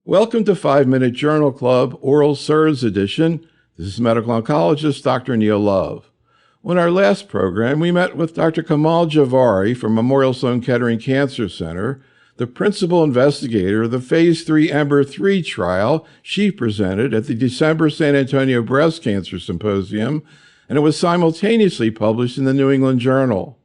Welcome to 5-Minute Journal Club, Oral SERDs edition. This is medical oncologist Dr. Neil Love. On our last program, we met with Dr. Komal Jhaveri from Memorial Sloan Kettering Cancer Center, the principal investigator of the Phase 3 EMBER-3 trial she presented at the December San Antonio Breast Cancer Symposium, and it was simultaneously published in the New England Journal.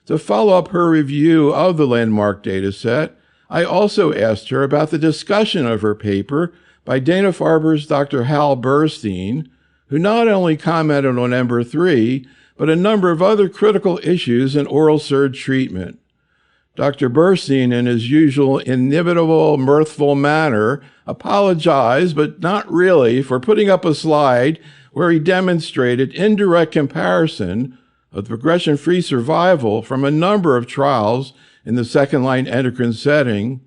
To follow up her review of the landmark dataset, I also asked her about the discussion of her paper by Dana-Farber's Dr. Hal Burstein, who not only commented on EMBER-3, but a number of other critical issues in oral SERD treatment. Dr. Burstein, in his usual inimitable, mirthful manner, apologized, but not really, for putting up a slide where he demonstrated indirect comparison of progression-free survival from a number of trials in the second-line endocrine setting,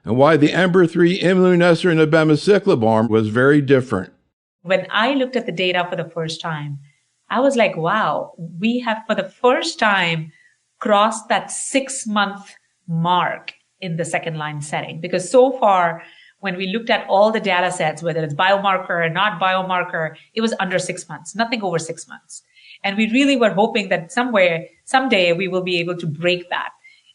and why the EMBER-3 imlunestrant abemaciclib arm was very different. When I looked at the data for the first time, I was like, wow, we have for the first time crossed that 6-month mark in the second-line setting. Because so far, when we looked at all the data sets, whether it's biomarker or not biomarker, it was under 6 months, nothing over 6 months. And we really were hoping that someday we will be able to break that.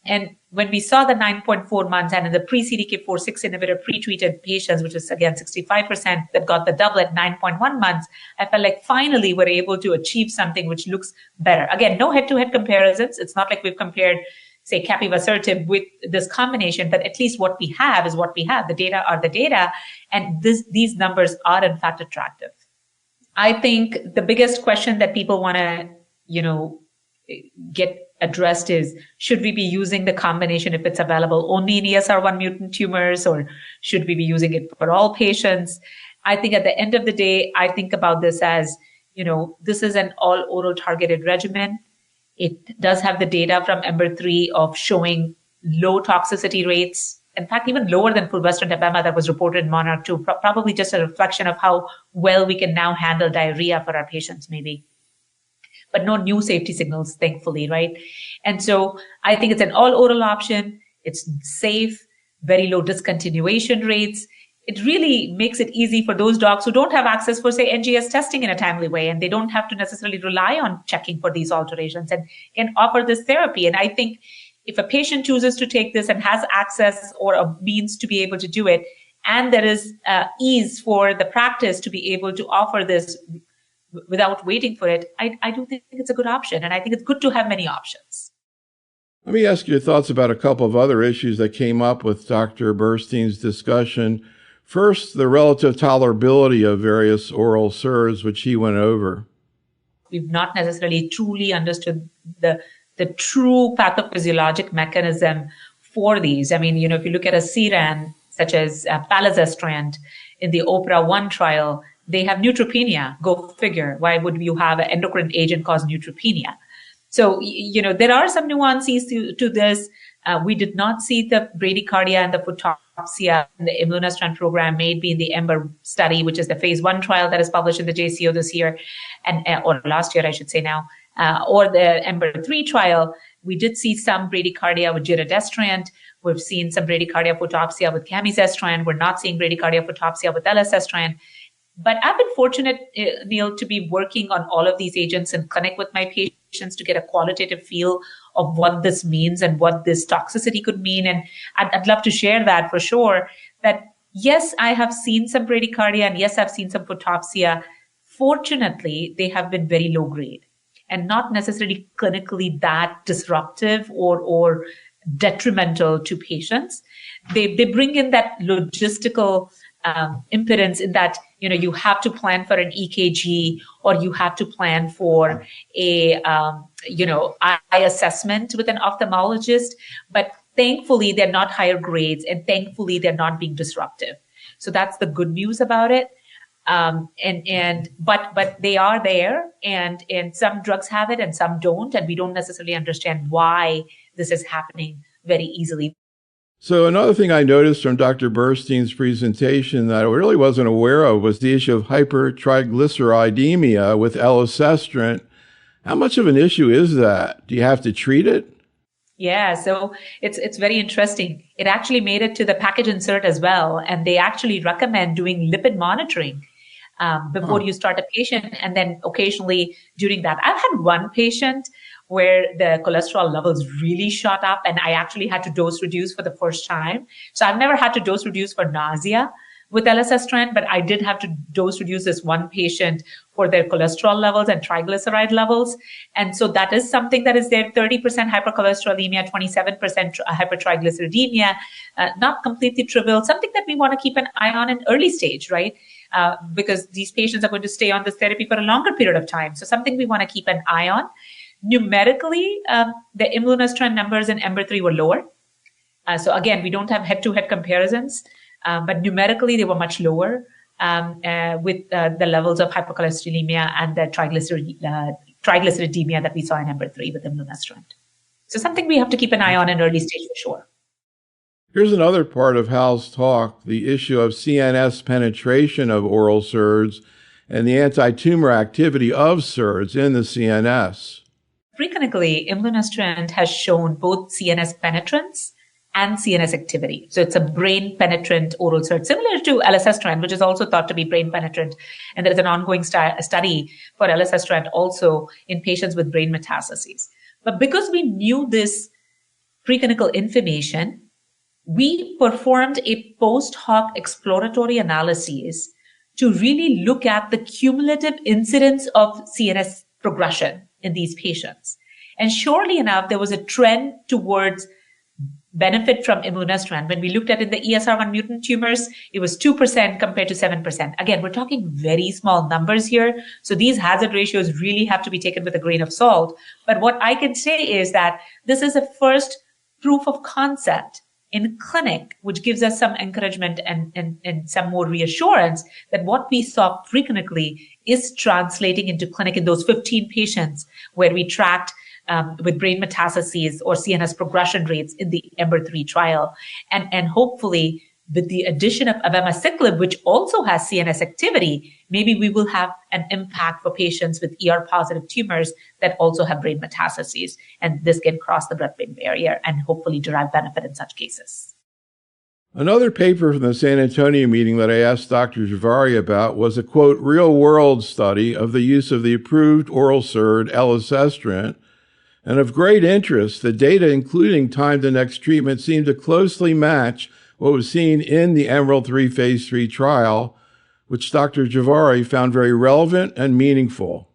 And when we saw the 9.4 months and in the pre-CDK4/6 inhibitor pre-treated patients, which was again 65% that got the doublet 9.1 months, I felt like finally we're able to achieve something which looks better. Again, no head-to-head comparisons. It's not like we've compared, say, capivasertib with this combination, but at least what we have is what we have. The data are the data, and these numbers are in fact attractive. I think the biggest question that people want to, get addressed is, should we be using the combination if it's available only in ESR1 mutant tumors, or should we be using it for all patients? I think at the end of the day, I think about this as, this is an all oral targeted regimen. It does have the data from EMBER-3 of showing low toxicity rates. In fact, even lower than fulvestrant abema that was reported in Monarch 2, probably just a reflection of how well we can now handle diarrhea for our patients, maybe. But no new safety signals, thankfully, right? And so I think it's an all-oral option. It's safe, very low discontinuation rates. It really makes it easy for those docs who don't have access for, say, NGS testing in a timely way, and they don't have to necessarily rely on checking for these alterations, and can offer this therapy. And I think if a patient chooses to take this and has access or a means to be able to do it, and there is ease for the practice to be able to offer this without waiting for it, I do think it's a good option. And I think it's good to have many options. Let me ask you your thoughts about a couple of other issues that came up with Dr. Burstein's discussion. First, the relative tolerability of various oral SERDs, which he went over. We've not necessarily truly understood the true pathophysiologic mechanism for these. I mean, if you look at a CERAN, such as palazestrant in the OPERA-1 trial, they have neutropenia. Go figure. Why would you have an endocrine agent cause neutropenia? So, there are some nuances to this. We did not see the bradycardia and the photopsia in the imlunestrant program, maybe in the EMBER study, which is the phase 1 trial that is published in the JCO this year, or last year, I should say now, or the EMBER-3 trial. We did see some bradycardia with giredestrant. We've seen some bradycardia photopsia with camizestrant. We're not seeing bradycardia photopsia with elacestrant. But I've been fortunate, Neil, to be working on all of these agents and connect with my patients to get a qualitative feel of what this means and what this toxicity could mean. And I'd love to share that for sure, that yes, I have seen some bradycardia, and yes, I've seen some photopsia. Fortunately, they have been very low grade and not necessarily clinically that disruptive or detrimental to patients. They bring in that logistical impedance in that, you have to plan for an EKG, or you have to plan for a, eye assessment with an ophthalmologist. But thankfully, they're not higher grades, and thankfully, they're not being disruptive. So that's the good news about it. But they are there, and some drugs have it and some don't, and we don't necessarily understand why this is happening very easily. So another thing I noticed from Dr. Burstein's presentation that I really wasn't aware of was the issue of hypertriglyceridemia with elacestrant. How much of an issue is that? Do you have to treat it? Yeah, so it's very interesting. It actually made it to the package insert as well, and they actually recommend doing lipid monitoring before you start a patient, and then occasionally during that. I've had one patient where the cholesterol levels really shot up, and I actually had to dose reduce for the first time. So I've never had to dose reduce for nausea with elacestrant, but I did have to dose reduce this one patient for their cholesterol levels and triglyceride levels. And so that is something that is there, 30% hypercholesterolemia, 27% hypertriglyceridemia, not completely trivial, something that we want to keep an eye on in early stage, right? Because these patients are going to stay on this therapy for a longer period of time. So something we want to keep an eye on. Numerically, the imlunestrant numbers in EMBER-3 were lower. So again, we don't have head-to-head comparisons. But numerically, they were much lower with the levels of hypercholesterolemia and the triglyceridemia that we saw in EMBER-3 with imlunestrant. So something we have to keep an eye on in early stage for sure. Here's another part of Hal's talk, the issue of CNS penetration of oral SERDs and the anti-tumor activity of SERDs in the CNS. Preclinically, imlunestrant has shown both CNS penetrance and CNS activity. So it's a brain penetrant oral SERD, similar to elacestrant, which is also thought to be brain penetrant. And there is an ongoing study for elacestrant also in patients with brain metastases. But because we knew this preclinical information, we performed a post hoc exploratory analysis to really look at the cumulative incidence of CNS progression in these patients. And surely enough, there was a trend towards benefit from imlunestrant. When we looked at in the ESR1 mutant tumors, it was 2% compared to 7%. Again, we're talking very small numbers here. So these hazard ratios really have to be taken with a grain of salt. But what I can say is that this is a first proof of concept in clinic, which gives us some encouragement and some more reassurance that what we saw preclinically is translating into clinic in those 15 patients where we tracked with brain metastases or CNS progression rates in the EMBER-3 trial. And hopefully, with the addition of abemaciclib, which also has CNS activity, maybe we will have an impact for patients with ER-positive tumors that also have brain metastases. And this can cross the blood-brain barrier and hopefully derive benefit in such cases. Another paper from the San Antonio meeting that I asked Dr. Jhaveri about was a, quote, real-world study of the use of the approved oral SERD, elacestrant. And of great interest, the data, including time to next treatment, seemed to closely match what was seen in the EMERALD-3 phase 3 trial, which Dr. Jhaveri found very relevant and meaningful.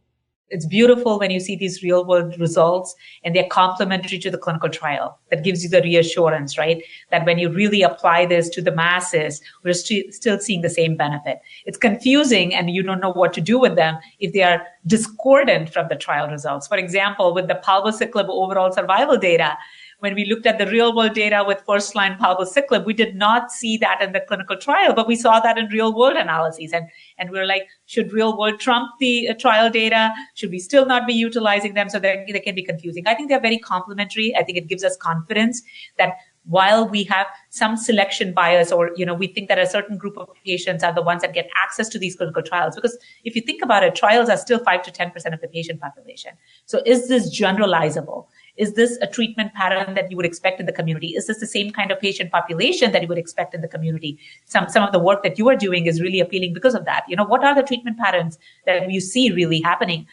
It's beautiful when you see these real world results and they're complementary to the clinical trial. That gives you the reassurance, right? That when you really apply this to the masses, we're still seeing the same benefit. It's confusing and you don't know what to do with them if they are discordant from the trial results. For example, with the palbociclib overall survival data, when we looked at the real world data with first line palbociclib, we did not see that in the clinical trial, but we saw that in real world analyses. And we're like, should real world trump the trial data? Should we still not be utilizing them? So they can be confusing. I think they're very complementary. I think it gives us confidence that while we have some selection bias or, we think that a certain group of patients are the ones that get access to these clinical trials, because if you think about it, trials are still 5 to 10% of the patient population. So is this generalizable? Is this a treatment pattern that you would expect in the community? Is this the same kind of patient population that you would expect in the community? Some of the work that you are doing is really appealing because of that. What are the treatment patterns that you see really happening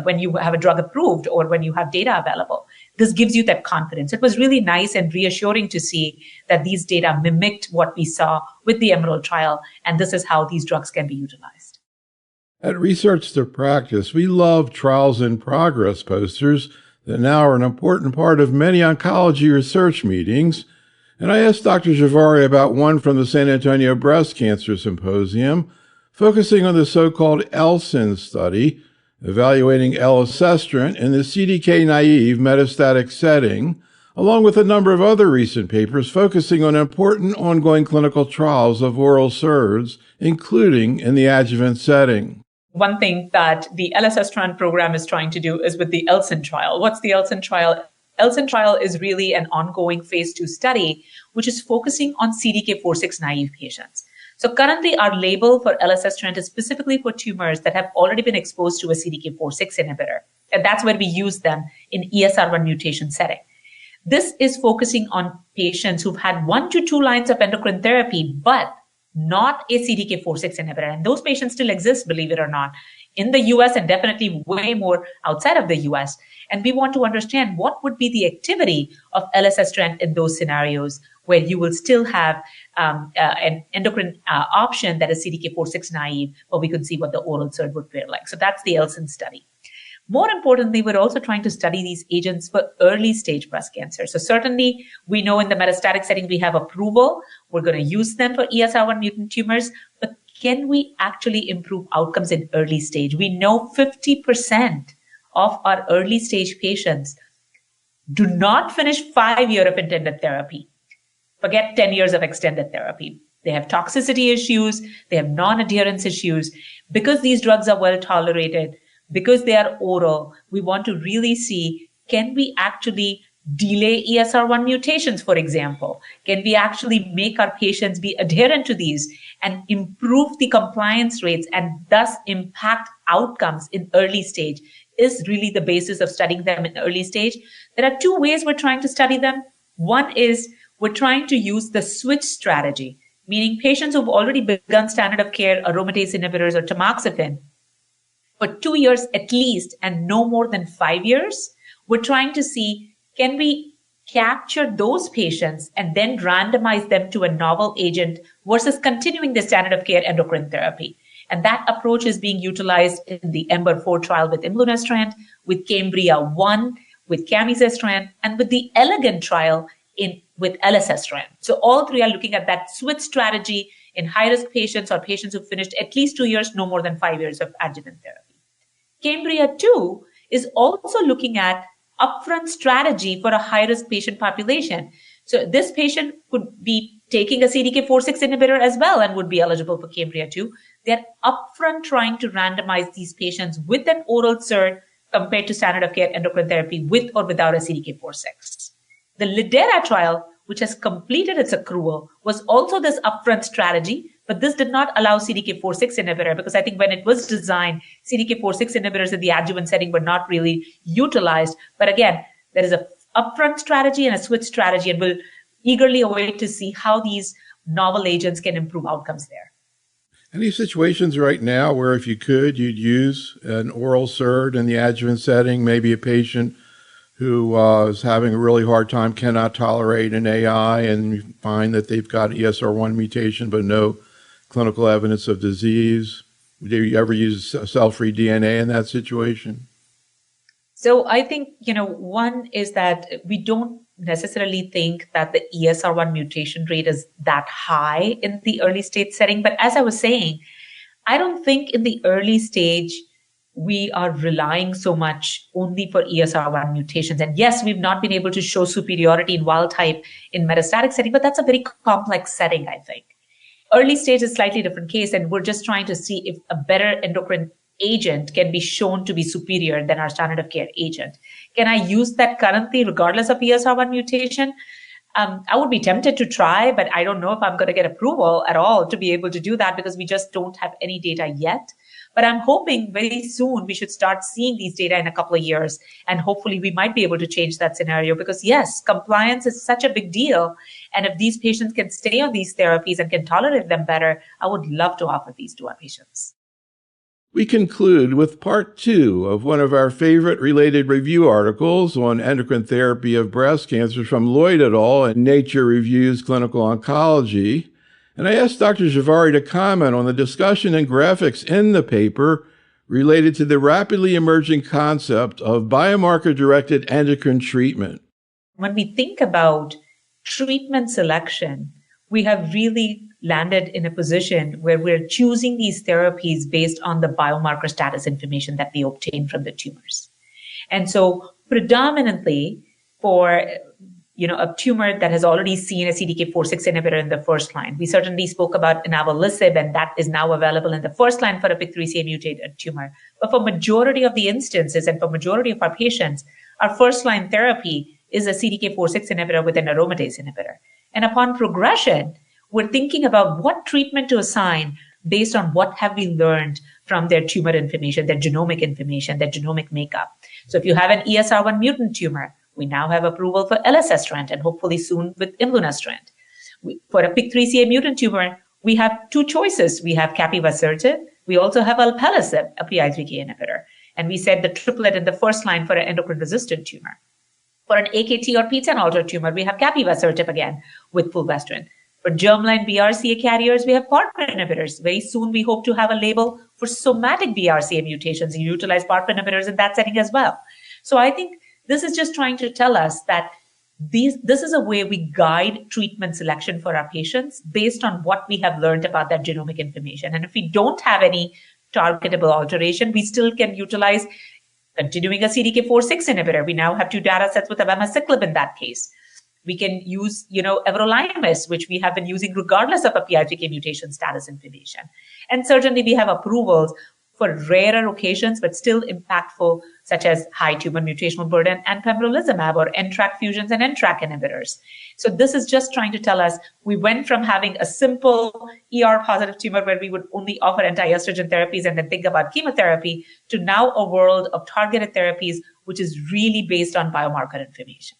when you have a drug approved or when you have data available? This gives you that confidence. It was really nice and reassuring to see that these data mimicked what we saw with the EMERALD trial, and this is how these drugs can be utilized. At Research to Practice, we love trials in progress posters that now are an important part of many oncology research meetings. And I asked Dr. Jhaveri about one from the San Antonio Breast Cancer Symposium, focusing on the so-called ELSIN study, evaluating elacestrant in the CDK-naive metastatic setting, along with a number of other recent papers focusing on important ongoing clinical trials of oral SERDs, including in the adjuvant setting. One thing that the elacestrant program is trying to do is with the ELSIN trial. What's the ELSIN trial? ELSIN trial is really an ongoing phase 2 study, which is focusing on CDK4/6 naive patients. So currently our label for elacestrant is specifically for tumors that have already been exposed to a CDK4/6 inhibitor. And that's where we use them in ESR1 mutation setting. This is focusing on patients who've had 1 to 2 lines of endocrine therapy, but not a CDK4/6 inhibitor. And those patients still exist, believe it or not, in the US and definitely way more outside of the US. And we want to understand what would be the activity of elacestrant in those scenarios where you will still have an endocrine option that is CDK4/6 naive, but we could see what the oral SERD would fare like. So that's the ELSIN study. More importantly, we're also trying to study these agents for early stage breast cancer. So certainly we know in the metastatic setting we have approval. We're going to use them for ESR1 mutant tumors, but can we actually improve outcomes in early stage? We know 50% of our early stage patients do not finish 5 years of intended therapy. Forget 10 years of extended therapy. They have toxicity issues. They have non-adherence issues. Because these drugs are well tolerated, because they are oral, we want to really see, can we actually delay ESR1 mutations, for example? Can we actually make our patients be adherent to these and improve the compliance rates and thus impact outcomes in early stage? Is really the basis of studying them in early stage. There are 2 ways we're trying to study them. One is we're trying to use the switch strategy, meaning patients who've already begun standard of care aromatase inhibitors or tamoxifen for 2 years at least and no more than 5 years. We're trying to see, can we capture those patients and then randomize them to a novel agent versus continuing the standard of care endocrine therapy. And that approach is being utilized in the EMBER-4 trial with imlunestrant, with Cambria-1, with camizestrant, and with the ELEGANT trial with elacestrant. So all 3 are looking at that switch strategy in high-risk patients or patients who finished at least 2 years, no more than 5 years of adjuvant therapy. Cambria-2 is also looking at upfront strategy for a high-risk patient population. So this patient could be taking a CDK4/6 inhibitor as well and would be eligible for Cambria-2. They're upfront trying to randomize these patients with an oral SERD compared to standard of care endocrine therapy with or without a CDK4/6. The lidERA trial, which has completed its accrual, was also this upfront strategy, but this did not allow CDK4/6 inhibitor because I think when it was designed, CDK4/6 inhibitors in the adjuvant setting were not really utilized. But again, there is a upfront strategy and a switch strategy, and we'll eagerly await to see how these novel agents can improve outcomes there. Any situations right now where if you could, you'd use an oral SERD in the adjuvant setting, maybe a patient who is having a really hard time, cannot tolerate an AI, and you find that they've got ESR1 mutation but no clinical evidence of disease? Would you ever use cell-free DNA in that situation? So I think, one is that we don't necessarily think that the ESR1 mutation rate is that high in the early stage setting. But as I was saying, I don't think in the early stage we are relying so much only for ESR1 mutations. And yes, we've not been able to show superiority in wild type in metastatic setting, but that's a very complex setting, I think. Early stage is a slightly different case, and we're just trying to see if a better endocrine agent can be shown to be superior than our standard of care agent. Can I use that currently regardless of ESR1 mutation? I would be tempted to try, but I don't know if I'm going to get approval at all to be able to do that because we just don't have any data yet. But I'm hoping very soon we should start seeing these data in a couple of years, and hopefully we might be able to change that scenario because yes, compliance is such a big deal. And if these patients can stay on these therapies and can tolerate them better, I would love to offer these to our patients. We conclude with part 2 of one of our favorite related review articles on endocrine therapy of breast cancer from Lloyd et al. In Nature Reviews Clinical Oncology. And I asked Dr. Jhaveri to comment on the discussion and graphics in the paper related to the rapidly emerging concept of biomarker-directed endocrine treatment. When we think about treatment selection, we have really landed in a position where we're choosing these therapies based on the biomarker status information that we obtain from the tumors. And so predominantly for a tumor that has already seen a CDK4/6 inhibitor in the first line, we certainly spoke about inavolisib, and that is now available in the first line for a PIK3CA mutated tumor. But for majority of the instances and for majority of our patients, our first line therapy is a CDK4/6 inhibitor with an aromatase inhibitor. And upon progression, we're thinking about what treatment to assign based on what have we learned from their tumor information, their genomic information, their genomic makeup. So if you have an ESR1 mutant tumor, We now have approval for elacestrant and hopefully soon with imlunestrant. For a PIK3CA mutant tumor, we have two choices. We have capivasertib. We also have alpelisib, a PI3K inhibitor. And we said the triplet in the first line for an endocrine-resistant tumor. For an AKT or PTEN altered tumor, we have capivasertib again with fulvestrant. For germline BRCA carriers, we have PARP inhibitors. Very soon, we hope to have a label for somatic BRCA mutations. You utilize PARP inhibitors in that setting as well. So I think this is just trying to tell us that this is a way we guide treatment selection for our patients based on what we have learned about that genomic information. And if we don't have any targetable alteration, we still can utilize continuing a CDK4/6 inhibitor. We now have 2 data sets with abemaciclib in that case. We can use, everolimus, which we have been using regardless of a PI3K mutation status information. And certainly we have approvals for rarer occasions, but still impactful, such as high tumor mutational burden and pembrolizumab or NTRK fusions and NTRK inhibitors. So this is just trying to tell us we went from having a simple ER-positive tumor where we would only offer anti-estrogen therapies and then think about chemotherapy to now a world of targeted therapies, which is really based on biomarker information.